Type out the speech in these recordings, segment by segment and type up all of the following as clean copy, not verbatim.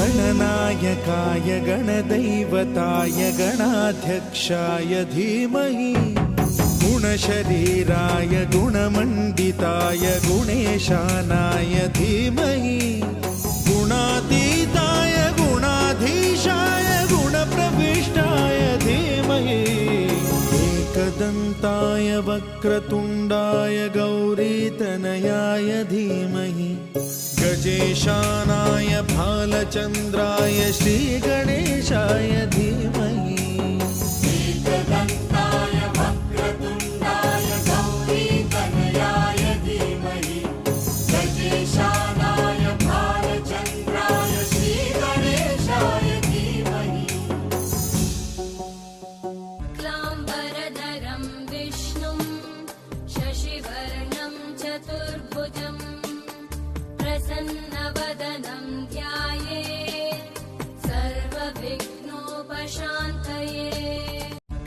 गणनायकाय गणदैवताय गणाध्यक्षाय धीमहि गुणशरीराय गुणमण्डिताय गुणेशानाय धीमहि गुणातीताय गुणाधीशाय गुणप्रविष्टाय धीमहि एकदन्ताय वक्रतुण्डाय गौरीतनयाय धीमहि गजेशानाय भालचन्द्राय श्रीगणेशाय धीमहि एकदन्ताय वक्रतुण्डाय गौरीतनयाय धीमहि गजेशानाय भालचन्द्राय श्रीगणेशाय धीमहि क्लाम्बरधरं विष्णुं शशिवर्णं चतुर्भुजं प्रसन्नवदनं ध्यायेत् सर्वविघ्नोपशान्तये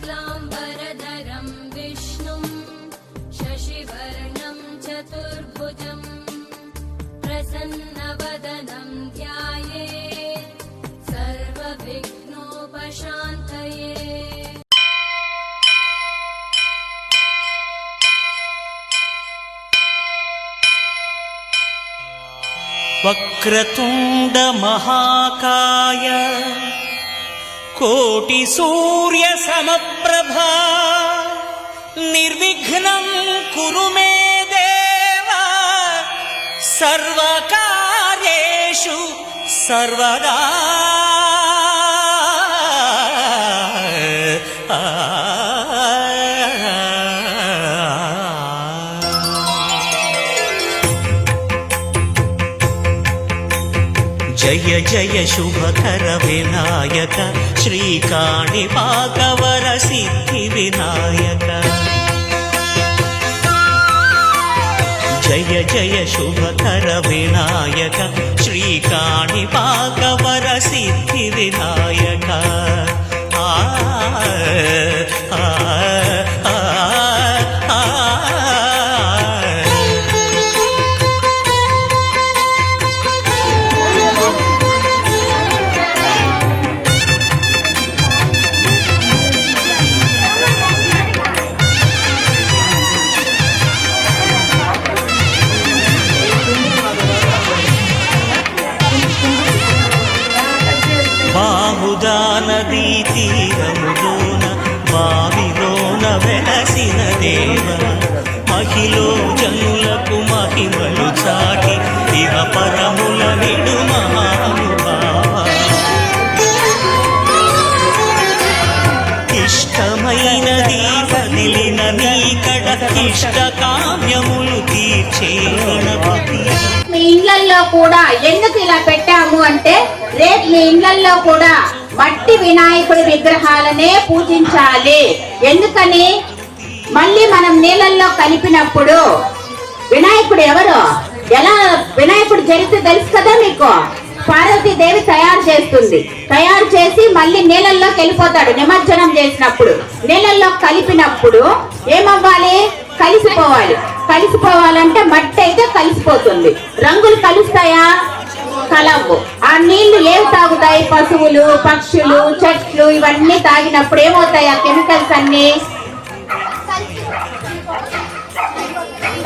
क्लाम्बरधरं विष्णुं शशिवर्णं चतुर्भुजं प्रसन्नवदनं ध्यायेत् सर्वविघ्नोपशान्तये वक्रतुण्ड महाकाय कोटि सूर्य समप्रभा निर्विघ्नं कुरु मे देव सर्वकार्येषु सर्वदा जय जय शुभकर विनायक श्रीकाणिपाकवर सिद्धि विनायक जय जय शुभकर विनायक श्रीकाणिपाकवर सिद्धि विनायक నదీ తీరములోన బావిలోన వెలసిన దేవ మహిలో జనులకు మహిమలు చాటి ఇహ పరముల నిడు మహానుభావ ఇష్టమైనది వదిలిన నీకడ ఇష్ట కామ్యములు తీర్చే గణపతి. మీ ఇళ్లల్లో కూడా ఎందుకు ఇలా పెట్టాము అంటే రేపు మీ ఇళ్లల్లో కూడా మట్టి వినాయకుడి విగ్రహాలనే పూజించాలి. ఎందుకని మళ్ళీ మనం నీళ్ళల్లో కలిపినప్పుడు వినాయకుడు ఎవరు, ఎలా వినాయకుడు చరిత్ర తెలుసు కదా మీకు. పార్వతీదేవి తయారు చేస్తుంది, తయారు చేసి మళ్ళీ నీళ్ళల్లోకి వెళ్ళిపోతాడు. నిమజ్జనం చేసినప్పుడు నీళ్ళల్లో కలిపినప్పుడు ఏమవ్వాలి, కలిసిపోవాలి. కలిసిపోవాలంటే మట్టి అయితే కలిసిపోతుంది, రంగులు కలుస్తాయా, కలవు. ఆ నీళ్లు ఏవి తాగుతాయి, పశువులు పక్షులు చెట్లు ఇవన్నీ తాగినప్పుడు ఏమవుతాయి, ఆ కెమికల్స్ అన్ని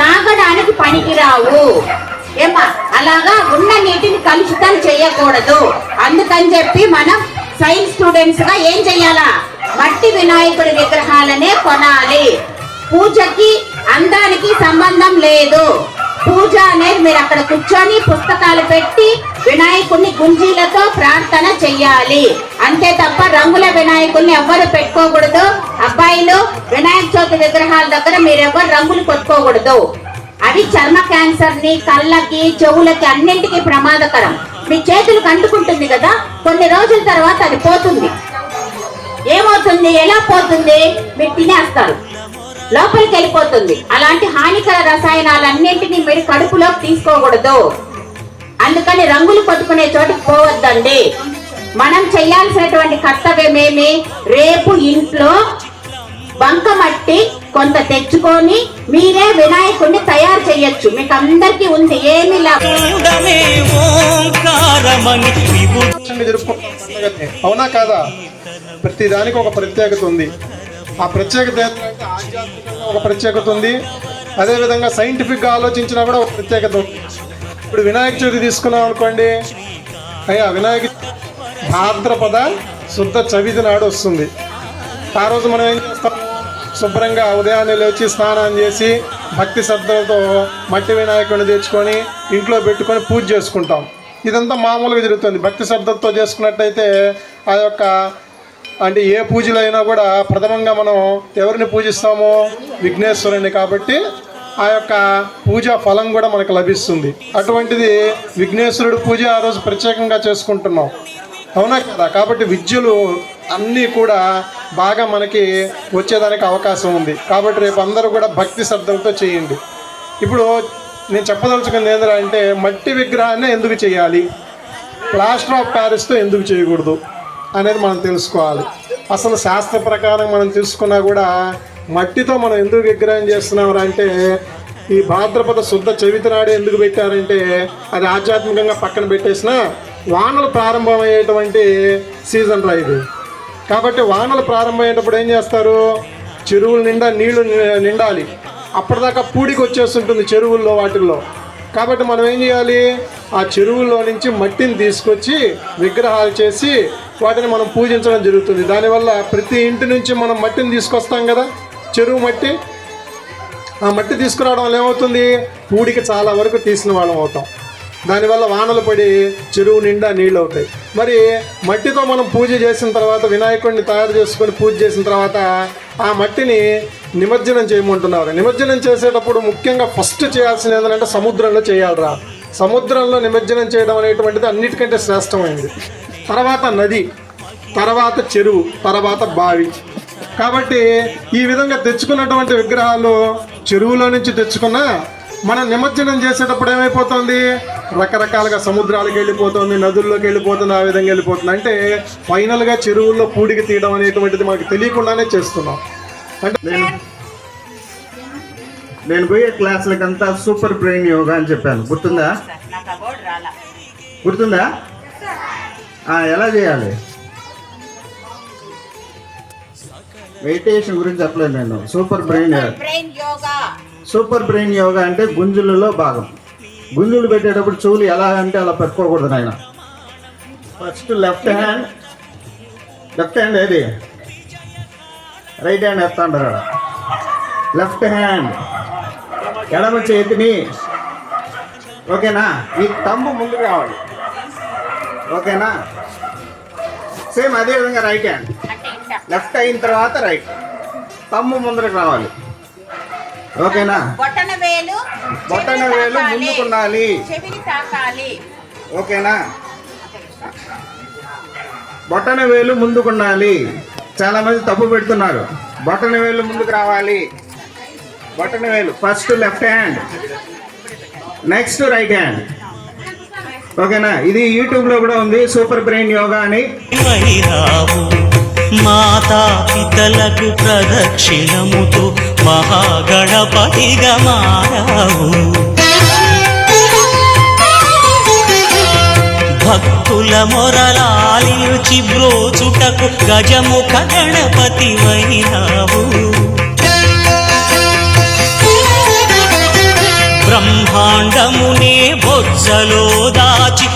తాగడానికి పనికిరావు. ఏమా అలాగా ఉన్న నీటిని కలుషితం చేయకూడదు. అందుకని చెప్పి మనం సైన్స్ స్టూడెంట్స్ గా ఏం చెయ్యాలా, మట్టి వినాయకుడి విగ్రహాలనే కొనాలి. పూజకి అందానికి సంబంధం లేదు. పూజ అనేది మీరు అక్కడ కూర్చొని పుస్తకాలు పెట్టి వినాయకుడిని గుంజీలతో ప్రార్థన చెయ్యాలి అంతే తప్ప రంగుల వినాయకుడిని ఎవ్వరు పెట్టుకోకూడదు. అబ్బాయిలు వినాయక చవితి విగ్రహాల దగ్గర మీరెవ్వరు రంగులు కొట్టుకోకూడదు. అవి చర్మ క్యాన్సర్ ని, కళ్ళకి చెవులకి అన్నింటికి ప్రమాదకరం. మీ చేతులకు అంటుకుంటుంది కదా, కొన్ని రోజుల తర్వాత అది పోతుంది. ఏమవుతుంది, ఎలా పోతుంది, మీరు తినేస్తారు, లోపలికి వెళ్ళిపోతుంది. అలాంటి హానికర రసాయనాలన్నింటినీ మీరు కడుపులోకి తీసుకోకూడదు. అందుకని రంగులు కొట్టుకునే చోటుకు పోవద్దండి. మనం చేయాల్సినటువంటి కర్తవ్యం ఏమి, రేపు ఇంట్లో బంకమట్టి కొంత తెచ్చుకొని మీరే వినాయకుడిని తయారు చేయొచ్చు. మీకు అందరికీ ఉంది, ఏమి లాభం. జరుపుకుంటాం పండుగని. అవునా కాదా? ప్రతి దానికి ఒక ప్రత్యేకత ఉంది. ఆ ప్రత్యేకత ఏంటంటే ఆధ్యాత్మికంగా ఒక ప్రత్యేకత ఉంది, అదేవిధంగా సైంటిఫిక్గా ఆలోచించినా కూడా ఒక ప్రత్యేకత ఉంది. ఇప్పుడు వినాయక చవితి తీసుకున్నాం అనుకోండి, అయ్యా వినాయక భాద్రపద శుద్ధ చవితి నాడు వస్తుంది. ఆ రోజు మనం ఏం చేస్తాము? శుభ్రంగా ఉదయాన్నే లేచి స్నానం చేసి భక్తి శ్రద్ధలతో మట్టి వినాయకుడిని తెచ్చుకొని ఇంట్లో పెట్టుకొని పూజ చేసుకుంటాం. ఇదంతా మామూలుగా జరుగుతుంది. భక్తి శ్రద్ధలతో చేసుకున్నట్టయితే ఆ యొక్క అంటే ఏ పూజలైనా కూడా ప్రథమంగా మనం ఎవరిని పూజిస్తామో? విఘ్నేశ్వరుని. కాబట్టి ఆ యొక్క పూజా ఫలం కూడా మనకు లభిస్తుంది. అటువంటిది విఘ్నేశ్వరుడు పూజ ఆ రోజు ప్రత్యేకంగా చేసుకుంటున్నాం. అవునా కదా? కాబట్టి విద్యలు అన్నీ కూడా బాగా మనకి వచ్చేదానికి అవకాశం ఉంది. కాబట్టి రేపు అందరూ కూడా భక్తి శ్రద్ధలతో చేయండి. ఇప్పుడు నేను చెప్పదలుచుకుంది ఏంటంటే మట్టి విగ్రహాన్ని ఎందుకు చేయాలి, ప్లాస్టర్ ఆఫ్ ప్యారిస్తో ఎందుకు చేయకూడదు అనేది మనం తెలుసుకోవాలి. అసలు శాస్త్ర ప్రకారం మనం తీసుకున్నా కూడా మట్టితో మనం ఎందుకు విగ్రహం చేస్తున్నాం అంటే ఈ భాద్రపద శుద్ధ చవితి నాడే ఎందుకు పెట్టారంటే అది ఆధ్యాత్మికంగా పక్కన పెట్టేసిన వానలు ప్రారంభమయ్యేటువంటి సీజన్ రా ఇది. కాబట్టి వానలు ప్రారంభమయ్యేటప్పుడు ఏం చేస్తారు? చెరువుల నిండా నీళ్లు నిండాలి. అప్పటిదాకా పూడికి వచ్చేస్తుంటుంది చెరువుల్లో వాటిల్లో. కాబట్టి మనం ఏం చేయాలి? ఆ చెరువుల్లో నుంచి మట్టిని తీసుకొచ్చి విగ్రహాలు చేసి వాటిని మనం పూజించడం జరుగుతుంది. దానివల్ల ప్రతి ఇంటి నుంచి మనం మట్టిని తీసుకొస్తాం కదా, చెరువు మట్టి. ఆ మట్టి తీసుకురావడం వల్ల ఏమవుతుంది? పూడికి చాలా వరకు తీసిన వాళ్ళం అవుతాం. దానివల్ల వానలు పడి చెరువు నిండా నీళ్ళు అవుతాయి. మరి మట్టితో మనం పూజ చేసిన తర్వాత వినాయకుడిని తయారు చేసుకొని పూజ చేసిన తర్వాత ఆ మట్టిని నిమజ్జనం చేయమంటున్నారు. నిమజ్జనం చేసేటప్పుడు ముఖ్యంగా ఫస్ట్ చేయాల్సింది ఏంటంటే సముద్రంలో చేయాలిరా. సముద్రంలో నిమజ్జనం చేయడం అనేటువంటిది అన్నిటికంటే శ్రేష్టమైంది. తర్వాత నది, తర్వాత చెరువు, తర్వాత బావి. కాబట్టి ఈ విధంగా తెచ్చుకున్నటువంటి విగ్రహాలు చెరువులో నుంచి తెచ్చుకున్నా మనం నిమజ్జనం చేసేటప్పుడు ఏమైపోతుంది? రకరకాలుగా సముద్రాలకు వెళ్ళిపోతుంది, నదుల్లోకి వెళ్ళిపోతుంది, ఆ విధంగా వెళ్ళిపోతుంది. అంటే ఫైనల్గా చెరువుల్లో పూడికి తీయడం అనేటువంటిది మనకు తెలియకుండానే చేస్తున్నాం. అంటే నేను పోయే క్లాసులకంతా సూపర్ బ్రెయిన్ యోగా అని చెప్పాను, గుర్తుందా? గుర్తుందా? ఎలా చేయాలి? మెడిటేషన్ గురించి చెప్పలేదు నేను. Super brain yoga. Super brain yoga అంటే గుంజులలో భాగం. గుంజులు పెట్టేటప్పుడు చెవులు ఎలా అంటే అలా పెట్టుకోకూడదు నాయన. ఫస్ట్ లెఫ్ట్ హ్యాండ్ ఏది? రైట్ హ్యాండ్ ఎత్తా అంటారు. లెఫ్ట్ హ్యాండ్ ఎడమ చేతిని, ఓకేనా? ఈ తంబు ముందుకు రావాలి, ఓకేనా? సేమ్ అదే విధంగా రైట్ హ్యాండ్ లెఫ్ట్ అయిన తర్వాత రైట్ తమ్ము ముందరకు రావాలి, ఓకేనా? బొట్టన వేలు ముందుకుండాలి, ఓకేనా? బొట్టన వేలు ముందుకుండాలి. చాలా మంది తప్పు పెడుతున్నారు. బొట్టన వేలు ముందుకు రావాలి. బొట్టన వేలు first left hand, next right hand, ఓకేనా? ఇది యూట్యూబ్లో కూడా ఉంది, సూపర్ బ్రెయిన్ యోగా అని. మాతా పితలకు ప్రదక్షిణముతో మహాగణపతిగా మారావు. భక్తుల మొరలాలిచి బ్రోచుటకు గజముఖ గణపతి వైనావు. బ్రహ్మాండమునే బొజ్జలో దాచి